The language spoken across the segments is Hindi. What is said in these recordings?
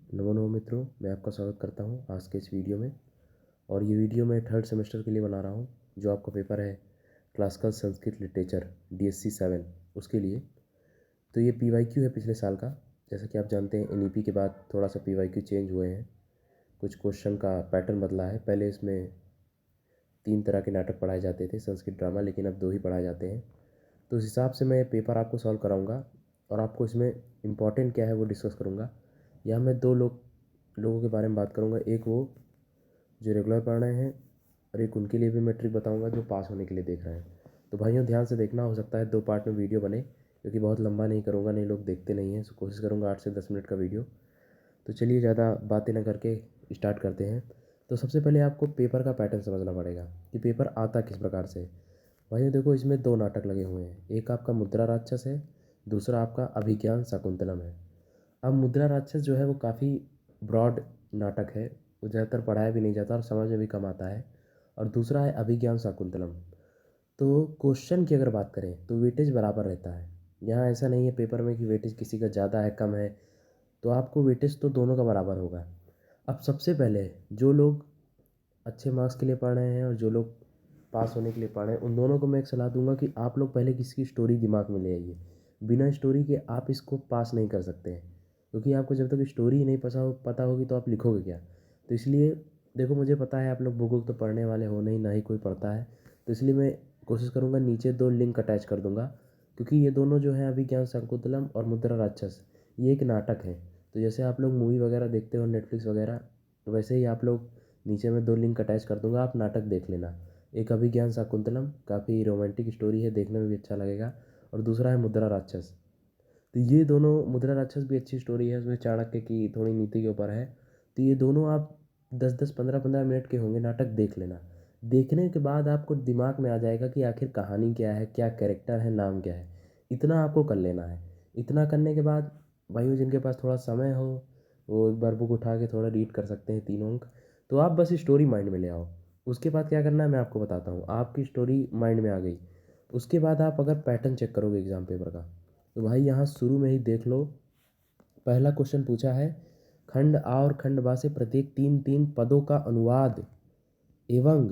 नमो नमो मित्रों, मैं आपका स्वागत करता हूं आज के इस वीडियो में। और ये वीडियो मैं थर्ड सेमेस्टर के लिए बना रहा हूं, जो आपका पेपर है क्लासिकल संस्कृत लिटरेचर DSC 7 उसके लिए। तो ये PYQ है पिछले साल का। जैसा कि आप जानते हैं NEP के बाद थोड़ा सा PYQ चेंज हुए हैं, कुछ क्वेश्चन का पैटर्न बदला है। पहले इसमें 3 तरह के नाटक पढ़ाए जाते थे संस्कृत ड्रामा, लेकिन अब 2 ही पढ़ाए जाते हैं। तो उस हिसाब से मैं पेपर आपको सॉल्व कराऊँगा और आपको इसमें इम्पॉर्टेंट क्या है वो डिस्कस करूँगा। यहाँ मैं 2 लोगों के बारे में बात करूँगा। एक वो जो रेगुलर पढ़ रहे हैं और एक उनके लिए भी मैं ट्रिक बताऊंगा जो पास होने के लिए देख रहे हैं। तो भाइयों ध्यान से देखना, हो सकता है 2 पार्ट में वीडियो बने, क्योंकि बहुत लंबा नहीं करूँगा, नहीं लोग देखते नहीं हैं। कोशिश करूँगा 8 से 10 मिनट का वीडियो। तो चलिए ज़्यादा बातें ना करके स्टार्ट करते हैं। तो सबसे पहले आपको पेपर का पैटर्न समझना पड़ेगा कि पेपर आता किस प्रकार से है। भाइयों देखो, इसमें 2 नाटक लगे हुए हैं। एक आपका मुद्रा राक्षस है, दूसरा आपका अभिज्ञान शाकुंतलम है। अब मुद्रा राक्षस जो है वो काफ़ी ब्रॉड नाटक है, वो ज़्यादातर पढ़ाया भी नहीं जाता और समझ में भी कम आता है। और दूसरा है अभिज्ञान शाकुंतलम। तो क्वेश्चन की अगर बात करें तो वेटेज बराबर रहता है। यहाँ ऐसा नहीं है पेपर में कि वेटेज किसी का ज़्यादा है कम है, तो आपको वेटेज तो दोनों का बराबर होगा। अब सबसे पहले जो लोग अच्छे मार्क्स के लिए पढ़ रहे हैं और जो लोग पास होने के लिए पढ़ रहे हैं, उन दोनों को मैं एक सलाह दूंगा कि आप लोग पहले किसी की स्टोरी दिमाग में ले आइए। बिना स्टोरी के आप इसको पास नहीं कर सकते हैं, क्योंकि आपको जब तक स्टोरी ही नहीं पता होगी तो आप लिखोगे क्या। तो इसलिए देखो, मुझे पता है आप लोग बुक तो पढ़ने वाले हो नहीं, ना ही कोई पढ़ता है। तो इसलिए मैं कोशिश करूँगा नीचे 2 लिंक अटैच कर दूँगा, क्योंकि ये दोनों जो हैं अभिज्ञान शाकुंतलम और मुद्रा राक्षस, ये एक नाटक है। तो जैसे आप लोग मूवी वगैरह देखते हो नेटफ्लिक्स वगैरह, तो वैसे ही आप लोग नीचे मैं 2 लिंक अटैच कर दूंगा, आप नाटक देख लेना। एक अभिज्ञान शाकुंतलम काफ़ी रोमांटिक स्टोरी है, देखने में भी अच्छा लगेगा। और दूसरा है मुद्रा राक्षस। तो ये दोनों, मुद्रा राक्षस भी अच्छी स्टोरी है, उसमें चाणक्य की थोड़ी नीति के ऊपर है। तो ये दोनों आप 10-10 15-15 मिनट के होंगे, नाटक देख लेना। देखने के बाद आपको दिमाग में आ जाएगा कि आखिर कहानी क्या है, क्या कैरेक्टर है, नाम क्या है। इतना आपको कर लेना है। इतना करने के बाद भाइयों जिनके पास थोड़ा समय हो, वो एक बार बुक उठा के थोड़ा रीड कर सकते हैं 3 अंक। तो आप बस स्टोरी माइंड में ले आओ। उसके बाद क्या करना है मैं आपको बताता हूँ। आपकी स्टोरी माइंड में आ गई, उसके बाद आप अगर पैटर्न चेक करोगे एग्ज़ाम पेपर का, तो भाई यहाँ शुरू में ही देख लो। पहला क्वेश्चन पूछा है, खंड आ और खंड बा से प्रत्येक 3-3 पदों का अनुवाद एवं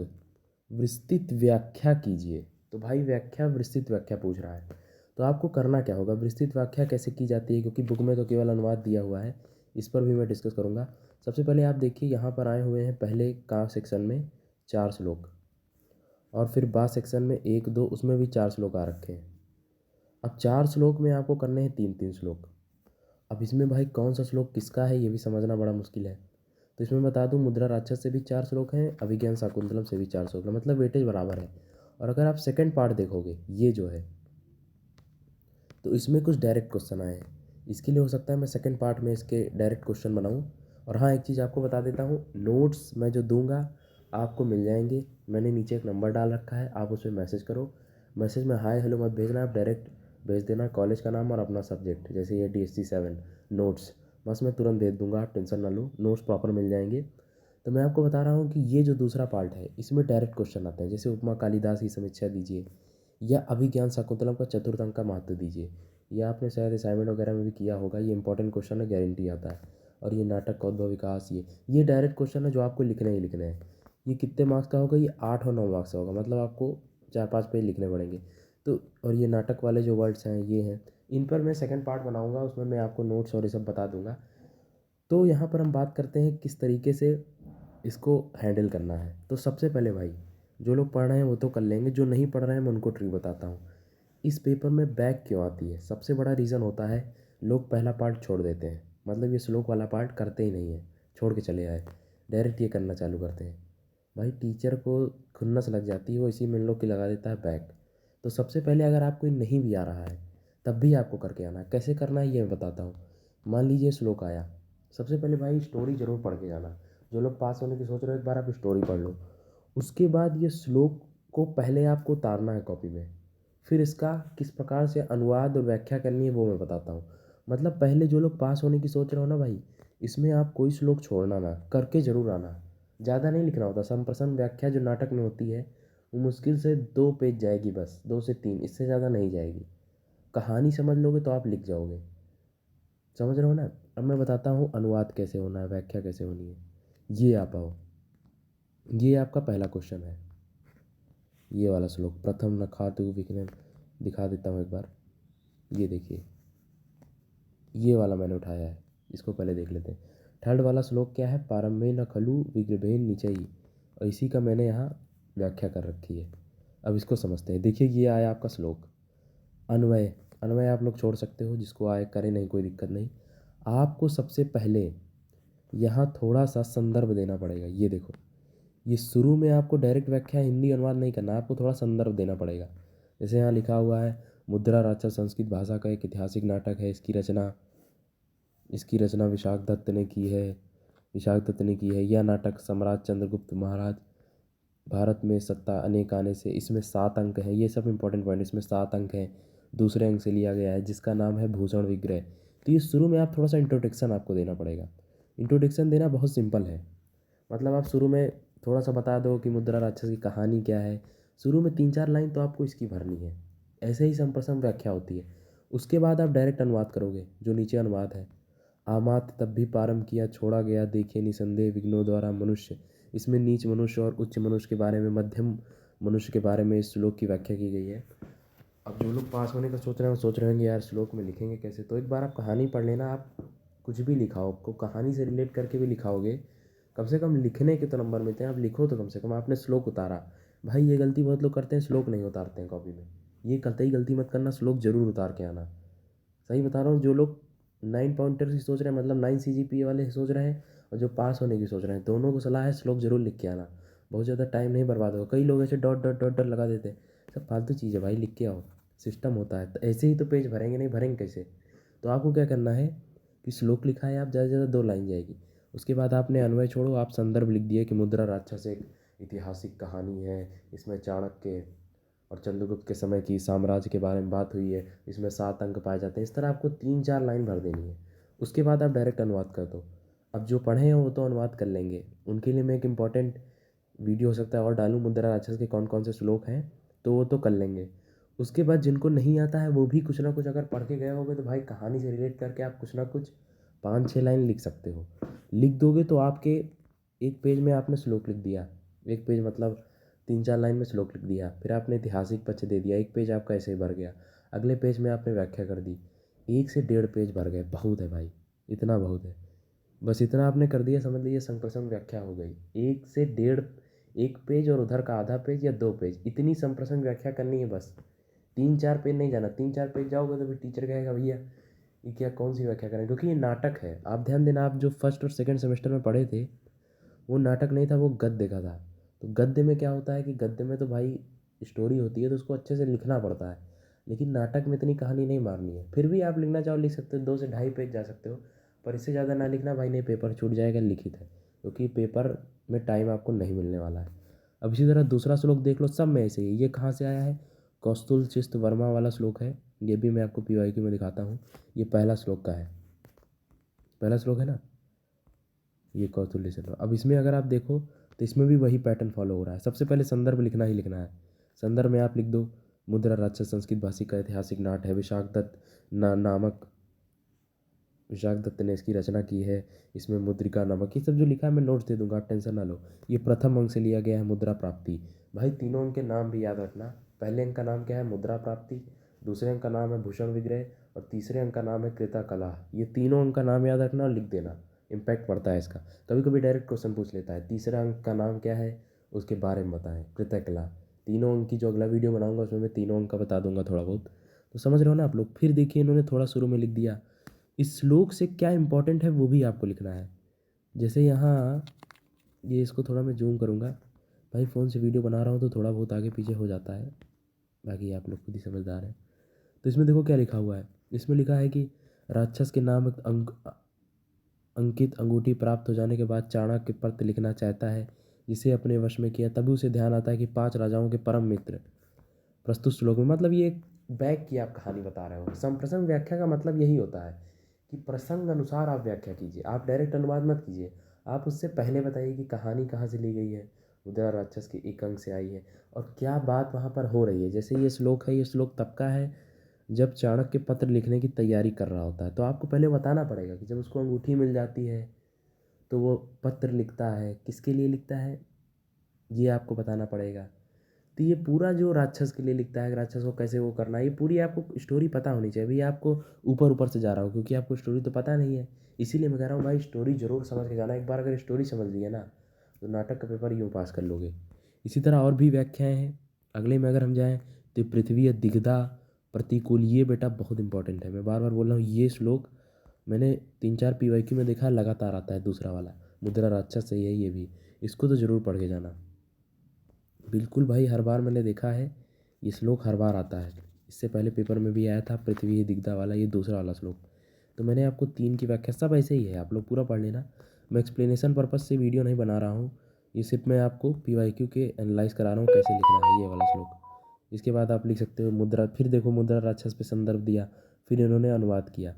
विस्तृत व्याख्या कीजिए। तो भाई व्याख्या, विस्तृत व्याख्या पूछ रहा है। तो आपको करना क्या होगा, विस्तृत व्याख्या कैसे की जाती है, क्योंकि बुक में तो केवल अनुवाद दिया हुआ है, इस पर भी मैं डिस्कस करूँगा। सबसे पहले आप देखिए, यहाँ पर आए हुए हैं पहले का सेक्शन में 4 श्लोक, और फिर बा सेक्शन में 1-2, उसमें भी 4 श्लोक आ रखे हैं। अब 4 श्लोक में आपको करने हैं 3-3 श्लोक। अब इसमें भाई कौन सा श्लोक किसका है ये भी समझना बड़ा मुश्किल है। तो इसमें बता दूं, मुद्रा राक्षस से भी 4 श्लोक हैं, अभिज्ञान शाकुंतलम से भी 4 श्लोक हैं, मतलब वेटेज बराबर है। और अगर आप सेकंड पार्ट देखोगे ये जो है, तो इसमें कुछ डायरेक्ट क्वेश्चन आए हैं। इसके लिए हो सकता है मैं सेकंड पार्ट में इसके डायरेक्ट क्वेश्चन बनाऊं। और हाँ, एक चीज़ आपको बता देता हूँ, नोट्स मैं जो दूंगा आपको मिल जाएंगे। मैंने नीचे एक नंबर डाल रखा है, आप उस पर मैसेज करो। मैसेज में हाय हेलो मत भेजना, आप डायरेक्ट भेज देना कॉलेज का नाम और अपना सब्जेक्ट, जैसे ये DSC 7 नोट्स। बस मैं तुरंत दे दूंगा, आप टेंशन ना लो, नोट्स प्रॉपर मिल जाएंगे। तो मैं आपको बता रहा हूँ कि ये जो दूसरा पार्ट है, इसमें डायरेक्ट क्वेश्चन आते हैं, जैसे उपमा कालिदास की समीक्षा दीजिए, या अभिज्ञान शाकुंतलम का चतुर्थ अंक का महत्व दीजिए। ये आपने शायद असाइनमेंट वगैरह में भी किया होगा, ये इंपॉर्टेंट क्वेश्चन है, गारंटी आता है। और ये नाटक का उद्भव विकास, ये डायरेक्ट क्वेश्चन है जो आपको लिखने ही लिखने हैं। ये कितने मार्क्स का होगा, ये 8 और 9 मार्क्स का होगा, मतलब आपको 4-5 पेज लिखने पड़ेंगे। तो और ये नाटक वाले जो वर्ड्स हैं ये हैं, इन पर मैं सेकंड पार्ट बनाऊंगा, उसमें मैं आपको नोट्स और ये सब बता दूंगा। तो यहाँ पर हम बात करते हैं किस तरीके से इसको हैंडल करना है। तो सबसे पहले भाई, जो लोग पढ़ रहे हैं वो तो कर लेंगे, जो नहीं पढ़ रहे हैं मैं उनको ट्रिक बताता हूँ। इस पेपर में बैक क्यों आती है, सबसे बड़ा रीज़न होता है लोग पहला पार्ट छोड़ देते हैं, मतलब ये श्लोक वाला पार्ट करते ही नहीं है, छोड़ के चले आए, डायरेक्ट ये करना चालू करते हैं। भाई टीचर को खुन्नस लग जाती है, वो इसी में इन लोग की लगा देता है बैक। तो सबसे पहले अगर आपको नहीं भी आ रहा है तब भी आपको करके आना है। कैसे करना है ये मैं बताता हूँ। मान लीजिए श्लोक आया, सबसे पहले भाई स्टोरी ज़रूर पढ़ के जाना। जो लोग पास होने की सोच रहे हो, एक बार आप स्टोरी पढ़ लो। उसके बाद ये श्लोक को पहले आपको उतारना है कॉपी में, फिर इसका किस प्रकार से अनुवाद और व्याख्या करनी है वो मैं बताता हूँ। मतलब पहले जो लोग पास होने की सोच रहे हो ना भाई, इसमें आप कोई श्लोक छोड़ना ना, करके ज़रूर आना। ज़्यादा नहीं लिखना होता, संप्रश्न व्याख्या जो नाटक में होती है वो मुश्किल से 2 पेज जाएगी, बस 2 से 3, इससे ज़्यादा नहीं जाएगी। कहानी समझ लोगे तो आप लिख जाओगे, समझ रहे हो ना। अब मैं बताता हूँ अनुवाद कैसे होना है, व्याख्या कैसे होनी है। ये आप आओ, ये आपका पहला क्वेश्चन है, ये वाला श्लोक, प्रथम न खातु विघ्न। दिखा देता हूँ एक बार, ये देखिए, ये वाला मैंने उठाया है, इसको पहले देख लेते हैं। थर्ड वाला श्लोक क्या है, पारम्भे न खलु विग्रभेन निचयी, और इसी का मैंने यहाँ व्याख्या कर रखी है। अब इसको समझते हैं। देखिए ये आया आपका श्लोक। अन्वय, अन्वय आप लोग छोड़ सकते हो, जिसको आए करें, नहीं कोई दिक्कत नहीं। आपको सबसे पहले यहाँ थोड़ा सा संदर्भ देना पड़ेगा। ये देखो, ये शुरू में आपको डायरेक्ट व्याख्या हिंदी अनुवाद नहीं करना, आपको थोड़ा संदर्भ देना पड़ेगा। जैसे यहाँ लिखा हुआ है, मुद्रा राक्षस संस्कृत भाषा का एक ऐतिहासिक नाटक है। इसकी रचना विशाख दत्त ने की है। यह नाटक सम्राट चंद्रगुप्त महाराज भारत में सत्ता अनेक आने से, इसमें 7 अंक हैं। ये सब इंपॉर्टेंट पॉइंट, इसमें 7 अंक हैं। दूसरे अंक से लिया गया है, जिसका नाम है भूषण विग्रह। तो ये शुरू में आप थोड़ा सा इंट्रोडक्शन आपको देना पड़ेगा। इंट्रोडक्शन देना बहुत सिंपल है, मतलब आप शुरू में थोड़ा सा बता दो कि मुद्रा राक्षस की कहानी क्या है। शुरू में 3-4 लाइन तो आपको इसकी भरनी है। ऐसे ही संप्रसम व्याख्या होती है। उसके बाद आप डायरेक्ट अनुवाद करोगे, जो नीचे अनुवाद है। आमात तब भी पारम किया छोड़ा गया, देखे निसंदेह विघ्नों द्वारा मनुष्य। इसमें नीच मनुष्य और उच्च मनुष्य के बारे में, मध्यम मनुष्य के बारे में इस श्लोक की व्याख्या की गई है। अब जो लोग पास होने का सोच रहे हैं, वो सोच रहे होंगे यार श्लोक में लिखेंगे कैसे, तो एक बार आप कहानी पढ़ लेना। आप कुछ भी लिखाओ, आपको कहानी से रिलेट करके भी लिखाओगे, कम से कम लिखने के तो नंबर मिलते हैं। आप लिखो तो कम से कम आपने श्लोक उतारा। भाई ये गलती बहुत लोग करते हैं, श्लोक नहीं उतारते हैं कॉपी में। ये कतई गलती मत करना, श्लोक जरूर उतार के आना। सही बता रहा हूँ। जो लोग 9 पॉइंटर की सोच रहे हैं, मतलब 9 CGPA वाले सोच रहे हैं, और जो पास होने की सोच रहे हैं, दोनों को सलाह है श्लोक जरूर लिख के आना। बहुत ज़्यादा टाइम नहीं बर्बाद होगा। कई लोग ऐसे डॉट डॉट डॉट डॉट लगा देते हैं, सब फालतू चीज़ है भाई, लिख के आओ। सिस्टम होता है, तो ऐसे ही तो पेज भरेंगे, नहीं भरेंगे कैसे। तो आपको क्या करना है कि श्लोक लिखा है, आप ज़्यादा से ज़्यादा 2 लाइन जाएगी। उसके बाद आपने अन्वय छोड़ो, आप संदर्भ लिख दिए कि मुद्रा राक्षस एक ऐतिहासिक कहानी है। इसमें चाणक्य और चंद्रगुप्त के समय की साम्राज्य के बारे में बात हुई है। इसमें 7 अंक पाए जाते हैं। इस तरह आपको 3-4 लाइन भर देनी है। उसके बाद आप डायरेक्ट अनुवाद कर दो। अब जो पढ़े हैं वो तो अनुवाद कर लेंगे, उनके लिए मैं एक इम्पॉर्टेंट वीडियो हो सकता है और डालूँ, मुद्रा राक्षस के कौन कौन से श्लोक हैं, तो वो तो कर लेंगे। उसके बाद जिनको नहीं आता है वो भी कुछ ना कुछ अगर पढ़ के गए होगे, तो भाई कहानी से रिलेट करके आप कुछ ना कुछ 5-6 लाइन लिख सकते हो। लिख दोगे तो आपके एक पेज में आपने श्लोक लिख दिया। एक पेज मतलब 3-4 लाइन में श्लोक लिख दिया। फिर आपने ऐतिहासिक पक्ष दे दिया, एक पेज आपका ऐसे ही भर गया। अगले पेज में आपने व्याख्या कर दी, 1 से 1.5 पेज भर गए। बहुत है भाई, इतना बहुत है। बस इतना आपने कर दिया, समझ लीजिए संप्रसंग व्याख्या हो गई। 1 से 1.5, 1 पेज और उधर का आधा पेज या 2 पेज, इतनी संप्रसंग व्याख्या करनी है बस। 3-4 पेज नहीं जाना। 3-4 पेज जाओगे तो फिर टीचर कहेगा भैया ये क्या, कौन सी व्याख्या करें, क्योंकि ये नाटक है। आप ध्यान देना, आप जो फर्स्ट और सेकंड सेमेस्टर में पढ़े थे, वो नाटक नहीं था, वो गद्य का था। तो गद्य में क्या होता है कि गद्य में तो भाई स्टोरी होती है, तो उसको अच्छे से लिखना पड़ता है। लेकिन नाटक में इतनी कहानी नहीं मारनी है। फिर भी आप लिखना चाहो लिख सकते हो, 2 से ढाई पेज जा सकते हो, पर इससे ज़्यादा ना लिखना भाई, नहीं पेपर छूट जाएगा लिखित है, क्योंकि पेपर में टाइम आपको नहीं मिलने वाला है। अब इसी तरह दूसरा श्लोक देख लो, सब में ऐसे ही। ये कहाँ से आया है, कौस्तुल शिस्त वर्मा वाला श्लोक है। ये भी मैं आपको PYQ में दिखाता हूँ। ये पहला श्लोक का है, पहला श्लोक है ना, ये कौतुल्य से। अब इसमें अगर आप देखो तो इसमें भी वही पैटर्न फॉलो हो रहा है। सबसे पहले संदर्भ लिखना ही लिखना है। संदर्भ में आप लिख दो, मुद्रा राक्षस संस्कृत भाषी का ऐतिहासिक नाट है। विशाख दत्त ने इसकी रचना की है। इसमें मुद्रिका नमक, ये सब जो लिखा है मैं नोट्स दे दूंगा, आप टेंशन ना लो। ये प्रथम अंक से लिया गया है, मुद्रा प्राप्ति। भाई तीनों अंक के नाम भी याद रखना। पहले अंक का नाम क्या है, मुद्रा प्राप्ति। दूसरे अंक का नाम है भूषण विग्रह, और तीसरे अंक का नाम है कृता कला। ये तीनों अंक का नाम याद रखना और लिख देना, इम्पैक्ट पड़ता है इसका। कभी कभी डायरेक्ट क्वेश्चन पूछ लेता है, तीसरा अंक का नाम क्या है, उसके बारे में बताएं, कृतय कला। तीनों अंक की जो अगला वीडियो बनाऊंगा उसमें मैं तीनों अंक का बता दूंगा थोड़ा बहुत। तो समझ रहे हो ना आप लोग। फिर देखिए इन्होंने थोड़ा शुरू में लिख दिया, इस श्लोक से क्या इंपॉर्टेंट है वो भी आपको लिखना है। जैसे यहाँ ये, इसको थोड़ा मैं जूम करूँगा। भाई फ़ोन से वीडियो बना रहा हूँ तो थोड़ा बहुत आगे पीछे हो जाता है, बाकी आप लोग खुद ही समझदार हैं। तो इसमें देखो क्या लिखा हुआ है। इसमें लिखा है कि राक्षस के नाम अंकित अंगूठी प्राप्त हो जाने के बाद चाणक्य पत्र लिखना चाहता है, जिसे अपने वश में किया। तभी उसे ध्यान आता है कि 5 राजाओं के परम मित्र प्रस्तुत श्लोक में, मतलब ये एक बैक की आप कहानी बता रहे हो। संप्रसंग व्याख्या का मतलब यही होता है कि प्रसंग अनुसार आप व्याख्या कीजिए। आप डायरेक्ट अनुवाद मत कीजिए, आप उससे पहले बताइए कि कहानी कहाँ से ली गई है, मुद्रा राक्षस के एक अंक से आई है, और क्या बात वहाँ पर हो रही है। जैसे ये श्लोक है, ये श्लोक तब का है जब चाणक्य पत्र लिखने की तैयारी कर रहा होता है तो आपको पहले बताना पड़ेगा कि जब उसको अंगूठी मिल जाती है तो वो पत्र लिखता है, किसके लिए लिखता है ये आपको बताना पड़ेगा। तो ये पूरा जो राक्षस के लिए लिखता है, राक्षस को कैसे वो करना है, ये पूरी आपको स्टोरी पता होनी चाहिए। भैया आपको ऊपर ऊपर से जा रहा हो क्योंकि आपको स्टोरी तो पता नहीं है, इसीलिए मैं कह रहा हूँ भाई स्टोरी ज़रूर समझ के जाना। एक बार अगर स्टोरी समझ लिए ना तो नाटक का पेपर यूँ पास कर लोगे। इसी तरह और भी व्याख्याएँ हैं। अगले में अगर हम जाएँ तो पृथ्वी दिग्धा प्रतिकूल, ये बेटा बहुत इंपॉर्टेंट है। मैं बार बार बोल रहा हूँ ये श्लोक मैंने 3-4 पीवाईक्यू में देखा, लगातार आता है। दूसरा वाला मुद्रा राक्षस सही है, ये भी इसको तो ज़रूर पढ़ के जाना। बिल्कुल भाई, हर बार मैंने देखा है ये श्लोक हर बार आता है। इससे पहले पेपर में भी आया था पृथ्वी दिग्धा वाला, ये दूसरा वाला श्लोक। तो मैंने आपको 3 की व्याख्या, सब ऐसे ही है, आप लोग पूरा पढ़ लेना। मैं एक्सप्लेनेशन पर्पज़ से वीडियो नहीं बना रहा हूँ, ये सिर्फ मैं आपको पीवाईक्यू के एनालाइज करा रहा हूँ कैसे लिखना है ये वाला श्लोक। इसके बाद आप लिख सकते हो मुद्रा, फिर देखो मुद्रा राक्षस पे संदर्भ दिया, फिर इन्होंने अनुवाद किया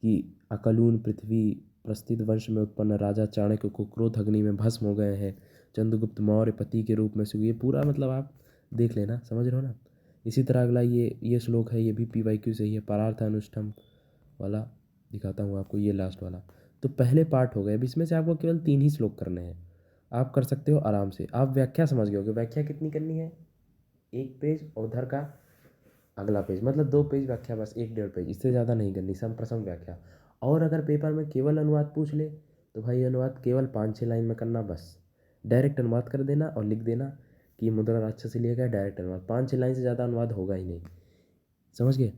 कि अकलून पृथ्वी प्रस्थित वंश में उत्पन्न राजा चाणक्य को क्रोध अग्नि में भस्म हो गए हैं, चंद्रगुप्त मौर्य पति के रूप में से। ये पूरा मतलब आप देख लेना, समझ रहे हो ना। इसी तरह अगला ये श्लोक है, ये भी पीवाईक्यू से ही है, परार्थ अनुष्ठम वाला दिखाता हूँ आपको, ये लास्ट वाला। तो पहले पार्ट हो गए। अब इसमें से आपको केवल 3 ही श्लोक करने हैं, आप कर सकते हो आराम से। आप व्याख्या समझ गए होगे, व्याख्या कितनी करनी है, 1 पेज और उधर का अगला पेज, मतलब 2 पेज व्याख्या, बस 1-1.5 पेज, इससे ज़्यादा नहीं करनी, संप्रसम व्याख्या। और अगर पेपर में केवल अनुवाद पूछ ले तो भाई अनुवाद केवल 5-6 लाइन में करना, बस डायरेक्ट अनुवाद कर देना और लिख देना कि मुद्रा राक्षस से लिया गया, डायरेक्ट अनुवाद, 5-6 लाइन से ज़्यादा अनुवाद होगा ही नहीं, समझ गए।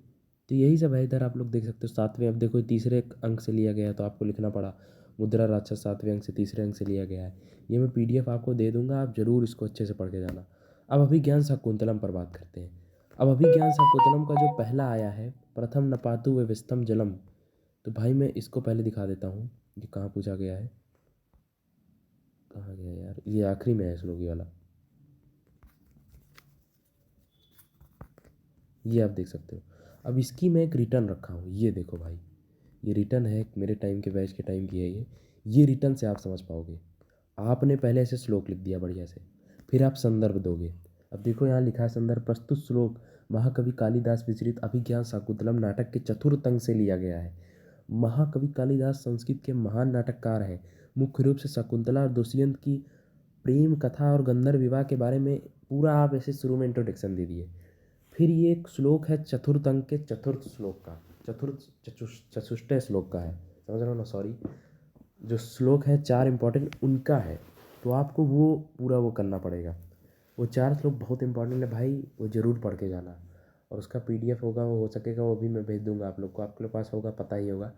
तो यही सब है। इधर आप लोग देख सकते हो 7वें, अब देखो तीसरे अंक से लिया गया है तो आपको लिखना पड़ा मुद्रा राक्षस 7वें अंक से, तीसरे अंक से लिया गया है। ये मैं पीडीएफ आपको दे दूंगा, आप ज़रूर इसको अच्छे से पढ़ के जाना। अब अभिज्ञान शाकुंतलम पर बात करते हैं। अब अभिज्ञान शाकुंतलम का जो पहला आया है, प्रथम नपातु व्यवस्थम जलम, तो भाई मैं इसको पहले दिखा देता हूँ ये कहाँ पूछा गया है, कहाँ गया यार, ये आखिरी में है श्लोक ये वाला, ये आप देख सकते हो। अब इसकी मैं एक रिटर्न रखा हूँ, ये देखो भाई, ये रिटर्न है मेरे टाइम के, बैच के टाइम की है ये रिटर्न से आप समझ पाओगे। आपने पहले ऐसे श्लोक लिख दिया बढ़िया से, फिर आप संदर्भ दोगे। अब देखो यहाँ लिखा है संदर्भ, प्रस्तुत श्लोक महाकवि कालिदास विचरित अभिज्ञान शाकुंतलम नाटक के चतुर्थ अंक से लिया गया है। महाकवि कालिदास संस्कृत के महान नाटककार हैं। मुख्य रूप से शकुंतला और दुष्यंत की प्रेम कथा और गंधर्व विवाह के बारे में पूरा आप ऐसे शुरू में इंट्रोडक्शन दे दिए। फिर ये एक श्लोक है चतुर्थ अंक के चतुर्थ श्लोक का, चतुष्टय श्लोक का है, समझ रहे हो ना, सॉरी, जो श्लोक है 4 इंपॉर्टेंट उनका है, तो आपको वो पूरा वो करना पड़ेगा। वो 4 श्लोक बहुत इंपॉर्टेंट है भाई, वो ज़रूर पढ़ के जाना। और उसका पीडीएफ होगा, वो हो सकेगा वो भी मैं भेज दूंगा आप लोग को, आपके पास होगा, पता ही होगा।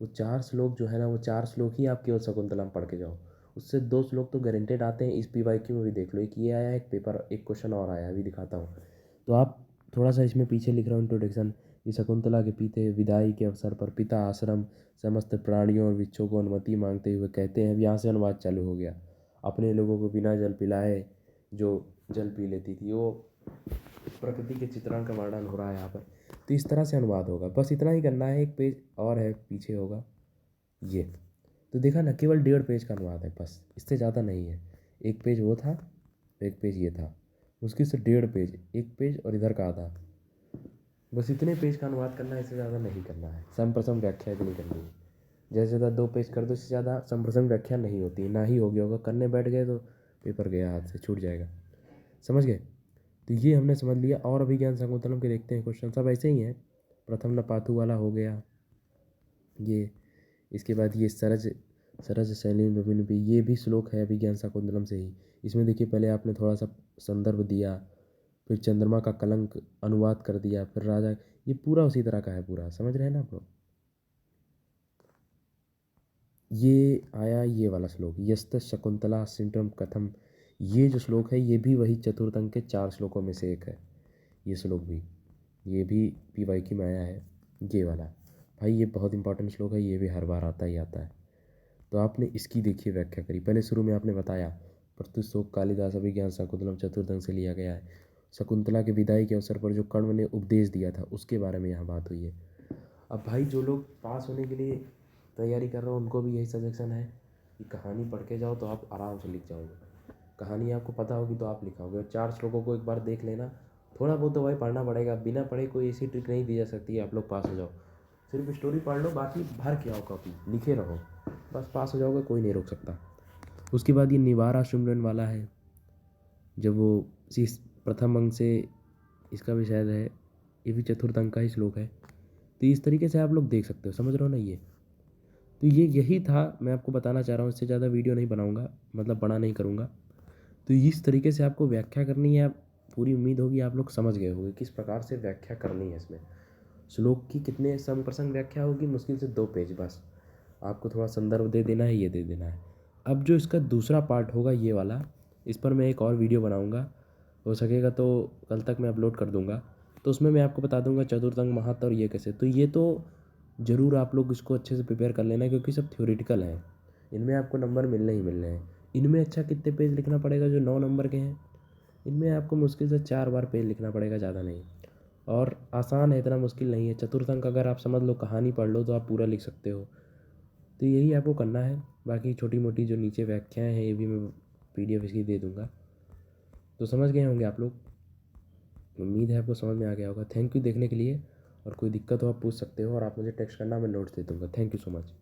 वो 4 श्लोक जो है ना, वो 4 श्लोक ही आप केवल शकुंतला में पढ़ के जाओ। उससे 2 श्लोक तो गारंटेड आते हैं, इस पीवाईक्यू में भी देख लो, एक ये आया है, एक पेपर, एक क्वेश्चन और आया है, अभी दिखाता हूँ। तो आप थोड़ा सा इसमें पीछे लिख रहा हूँ इंट्रोडक्शन, कि शकुंतला के पीते विदाई के अवसर पर पिता आश्रम समस्त प्राणियों और वृक्षों को अनुमति मांगते हुए कहते हैं, यहाँ से अनुवाद चालू हो गया, अपने लोगों को बिना जल पिलाए जो जल पी लेती थी, वो प्रकृति के चित्रण का वर्णन हो रहा है यहाँ पर। तो इस तरह से अनुवाद होगा, बस इतना ही करना है। एक पेज और है पीछे होगा ये, तो देखा ना, केवल 1.5 पेज का अनुवाद है, बस इससे ज़्यादा नहीं है। एक पेज वो था, एक पेज ये था, मुश्किल से 1.5 पेज, एक पेज और इधर का आधा, बस इतने पेज का अनुवाद करना है, इससे ज़्यादा नहीं करना है। संप्रसम व्याख्या इतनी करनी है, जैसे ज़्यादा 2 पेज कर दो, इससे ज़्यादा संप्रसम व्याख्या नहीं होती है, ना ही होगी, होगा करने बैठ गए तो पेपर गया, हाथ से छूट जाएगा, समझ गए। तो ये हमने समझ लिया। और अभिज्ञान शाकुंतलम के देखते हैं क्वेश्चन, सब ऐसे ही हैं। प्रथम नपातु वाला हो गया ये, इसके बाद ये सरज सरज शैलीन विभिन्न भी, ये भी श्लोक है अभिज्ञान शाकुंतलम से ही। इसमें देखिए पहले आपने थोड़ा सा संदर्भ दिया, फिर चंद्रमा का कलंक अनुवाद कर दिया, फिर राजा, ये पूरा उसी तरह का है, पूरा समझ रहे हैं ना आप लोग। ये आया ये वाला श्लोक, यस्त शकुंतला सिंटम कथम, ये जो श्लोक है ये भी वही चतुर्थ अंक के 4 श्लोकों में से एक है। ये श्लोक भी, ये भी पीवाईक्यू में आया है ये वाला। भाई ये बहुत इंपॉर्टेंट श्लोक है, ये भी हर बार आता ही आता है। तो आपने इसकी देखिए व्याख्या करी, पहले शुरू में आपने बताया प्रस्तुत श्लोक कालिदास अभिज्ञान शाकुंतलम चतुर्थ अंक से लिया गया है। शकुंतला के विदाई के अवसर पर जो कर्ण ने उपदेश दिया था उसके बारे में यहाँ बात हुई है। अब भाई जो लोग पास होने के लिए तैयारी कर रहे हो उनको भी यही सजेशन है कि कहानी पढ़ के जाओ तो आप आराम से लिख जाओगे। कहानी आपको पता होगी तो आप लिखाओगे, और 4 श्लोकों को एक बार देख लेना, थोड़ा बहुत तो भाई पढ़ना पड़ेगा, बिना पढ़े कोई ऐसी ट्रिक नहीं दी जा सकती है आप लोग पास हो जाओ। सिर्फ स्टोरी पढ़ लो, बाकी भर के आओ कॉपी, लिखे रहो, बस पास हो जाओगे, कोई नहीं रोक सकता। उसके बाद ये निवारा सुमरन वाला है, जब वो इस प्रथम अंक से, इसका भी शायद है, ये भी चतुर्थ अंक का ही श्लोक है। तो इस तरीके से आप लोग देख सकते हो, समझ रहे हो ना ये। तो ये यही था, मैं आपको बताना चाह रहा हूँ, इससे ज़्यादा वीडियो नहीं बनाऊँगा, मतलब बड़ा नहीं करूँगा। तो इस तरीके से आपको व्याख्या करनी है। पूरी उम्मीद होगी आप लोग समझ गए होंगे किस प्रकार से व्याख्या करनी है इसमें। श्लोक की कितने समप्रसंग व्याख्या होगी, मुश्किल से 2 पेज बस। आपको थोड़ा संदर्भ दे देना है, ये दे देना है। अब जो इसका दूसरा पार्ट होगा ये वाला, इस पर मैं एक और वीडियो बनाऊँगा, हो सकेगा तो कल तक मैं अपलोड कर दूँगा। तो उसमें मैं आपको बता दूँगा चतुर्थंग महत्व और ये कैसे। तो ये तो ज़रूर आप लोग इसको अच्छे से प्रिपेयर कर लेना, क्योंकि सब थ्योरेटिकल है, इनमें आपको नंबर मिलने ही मिलने हैं। इनमें अच्छा कितने पेज लिखना पड़ेगा, जो 9 नंबर के हैं, इनमें आपको मुश्किल से 4 बार पेज लिखना पड़ेगा, ज़्यादा नहीं। और आसान है, इतना मुश्किल नहीं है। चतुर्थ अंक अगर आप समझ लो, कहानी पढ़ लो, तो आप पूरा लिख सकते हो। तो यही आपको करना है। बाकी छोटी मोटी जो नीचे व्याख्याएँ हैं, ये भी मैं PDF इसकी दे दूँगा। तो समझ गए होंगे आप लोग, उम्मीद है आपको समझ में आ गया होगा। थैंक यू देखने के लिए, और कोई दिक्कत हो आप पूछ सकते हो, और आप मुझे टेक्स्ट करना, मैं नोट्स दे दूँगा। Thank you so much.